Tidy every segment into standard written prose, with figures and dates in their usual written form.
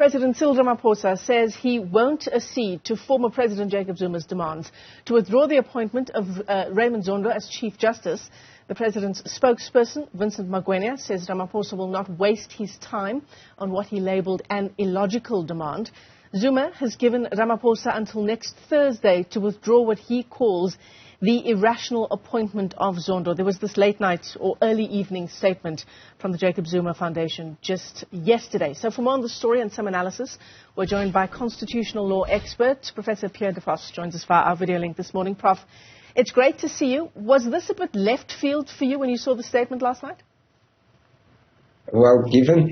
President Cyril Ramaphosa says he won't accede to former President Jacob Zuma's demands to withdraw the appointment of Raymond Zondo as Chief Justice. The President's spokesperson, Vincent Mangwenya, says Ramaphosa will not waste his time on what he labelled an illogical demand. Zuma has given Ramaphosa until next Thursday to withdraw what he calls the irrational appointment of Zondo. There was this late night or early evening statement from the Jacob Zuma Foundation just yesterday. So for more on the story and some analysis, we're joined by constitutional law expert, Professor Pierre joins us via our video link this morning. Prof, it's great to see you. Was this a bit left field for you when you saw the statement last night? Well, given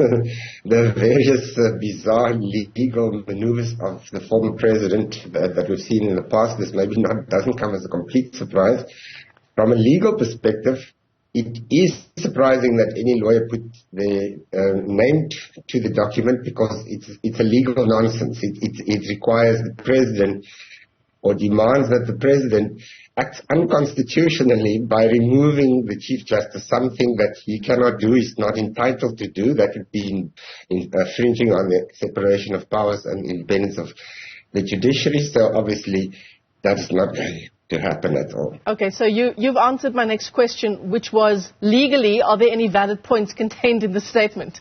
the various bizarre legal maneuvers of the former president that we've seen in the past, this maybe doesn't come as a complete surprise. From a legal perspective, it is surprising that any lawyer put their name to the document because it's a legal nonsense. It requires the president or demands that the president acts unconstitutionally by removing the Chief Justice, something that he cannot do, is not entitled to do. That would be infringing on the separation of powers and independence of the judiciary. So obviously that is not going to happen at all. Okay, so you've answered my next question, which was, legally, are there any valid points contained in the statement?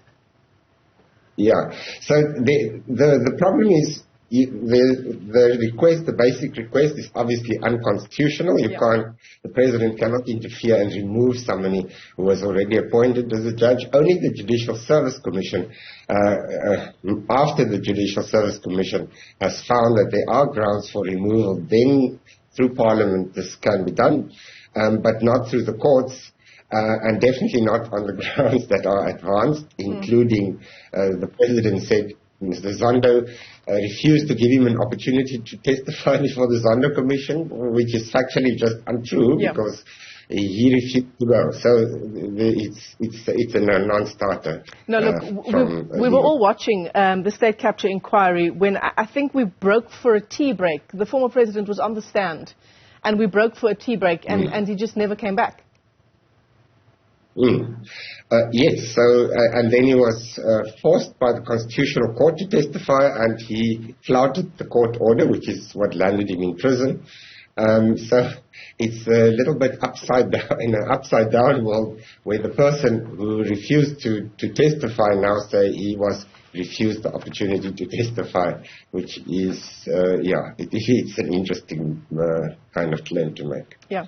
Yeah, so the problem is, the basic request is obviously unconstitutional. The president cannot interfere and remove somebody who was already appointed as a judge. Only the Judicial Service Commission, after the Judicial Service Commission has found that there are grounds for removal, then through Parliament this can be done, but not through the courts. And definitely not on the grounds that are advanced, including the president said Mr. Zondo refused to give him an opportunity to testify before the Zondo Commission, which is factually just untrue because he refused to go. So it's a non-starter. No, look, we were all watching the state capture inquiry when I think we broke for a tea break. The former president was on the stand, and we broke for a tea break, and he just never came back. Yes, so and then he was forced by the Constitutional Court to testify, and he flouted the court order, which is what landed him in prison. So it's a little bit upside down, in an upside down world, where the person who refused to testify now say he was refused the opportunity to testify, which is it's an interesting kind of claim to make. Yeah.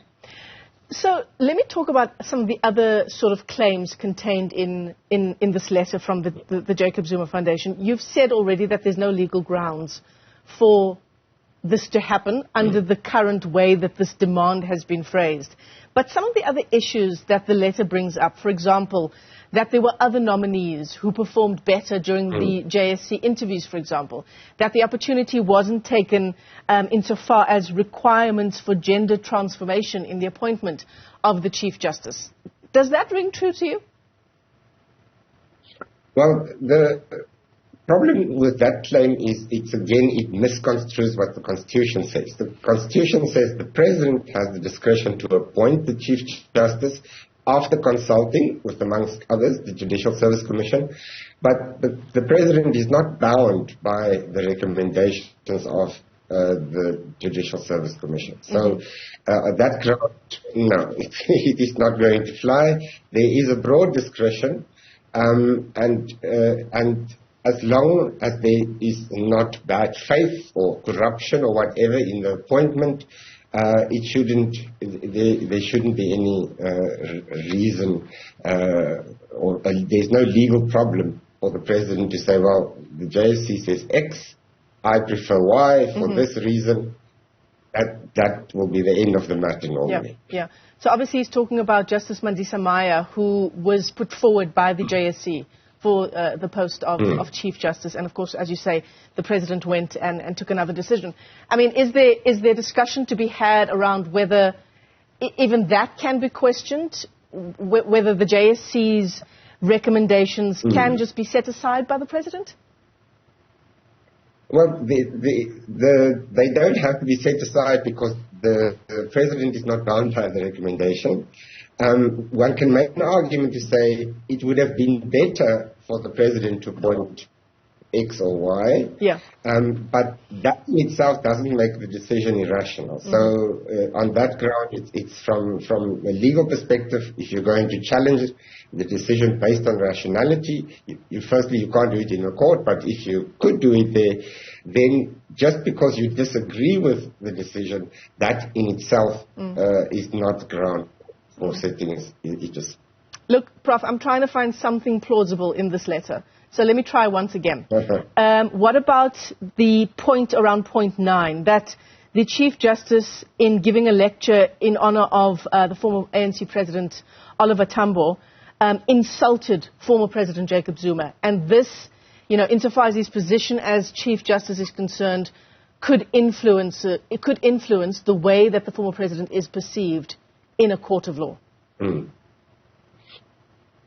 So let me talk about some of the other sort of claims contained in this letter from the Jacob Zuma Foundation. You've said already that there's no legal grounds for this to happen under the current way that this demand has been phrased. But some of the other issues that the letter brings up, for example, that there were other nominees who performed better during the JSC interviews, for example, that the opportunity wasn't taken insofar as requirements for gender transformation in the appointment of the Chief Justice. Does that ring true to you? Well, the problem with that claim is it misconstrues what the Constitution says. The Constitution says the President has the discretion to appoint the Chief Justice after consulting with, amongst others, the Judicial Service Commission. But the President is not bound by the recommendations of the Judicial Service Commission. So that ground, no, it is not going to fly. There is a broad discretion, and as long as there is not bad faith or corruption or whatever in the appointment, there shouldn't be any reason or there's no legal problem for the president to say, well, the JSC says X, I prefer Y for this reason. That will be the end of the matter normally. Yeah. So obviously he's talking about Justice Mandisa, who was put forward by the JSC for the post of Chief Justice. And, of course, as you say, the President went and took another decision. I mean, is there discussion to be had around whether even that can be questioned, whether the JSC's recommendations can just be set aside by the President? Well, they don't have to be set aside because the President is not bound by the recommendation. One can make an argument to say it would have been better for the President to appoint X or Y. Yeah. But that in itself doesn't make the decision irrational. So on that ground, it's from a legal perspective, if you're going to challenge the decision based on rationality, firstly, you can't do it in a court, but if you could do it there, then just because you disagree with the decision, that in itself is not ground for setting it just. Look, Prof, I'm trying to find something plausible in this letter. So let me try once again. What about the point around point 9, that the Chief Justice, in giving a lecture in honor of the former ANC President Oliver Tambo, insulted former President Jacob Zuma? And this, insofar as his position as Chief Justice is concerned, could influence the way that the former president is perceived in a court of law.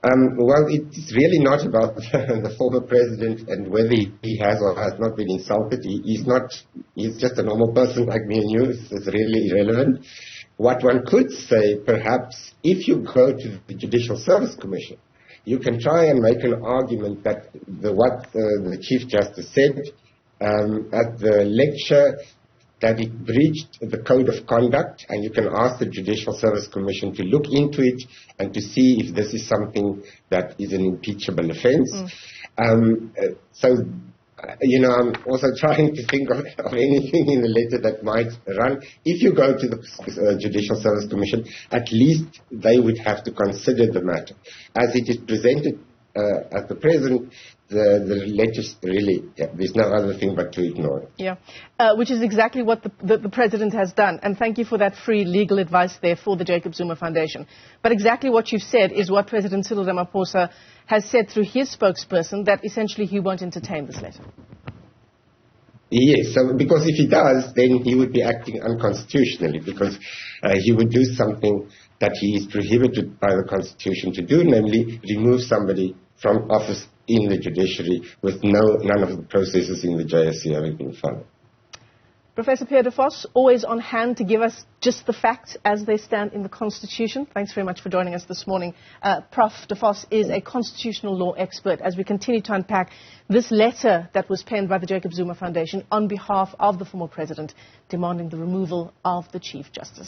Well, it's really not about the former president and whether he has or has not been insulted. He's just a normal person like me and you. It's really irrelevant. What one could say, perhaps, if you go to the Judicial Service Commission, you can try and make an argument that what the Chief Justice said at the lecture, that it breached the code of conduct, and you can ask the Judicial Service Commission to look into it and to see if this is something that is an impeachable offense. I'm also trying to think of anything in the letter that might run. If you go to the Judicial Service Commission, at least they would have to consider the matter. As it is presented at the present, the letters really, there's no other thing but to ignore it. Yeah, which is exactly what the President has done. And thank you for that free legal advice there for the Jacob Zuma Foundation. But exactly what you've said is what President Cyril Ramaphosa has said through his spokesperson, that essentially he won't entertain this letter. Yes, so because if he does, then he would be acting unconstitutionally, because he would do something that he is prohibited by the Constitution to do, namely remove somebody from office in the judiciary with none of the processes in the JSC having been followed. Professor Pierre, always on hand to give us just the facts as they stand in the Constitution. Thanks very much for joining us this morning. Prof. De Vos is a constitutional law expert as we continue to unpack this letter that was penned by the Jacob Zuma Foundation on behalf of the former president demanding the removal of the Chief Justice.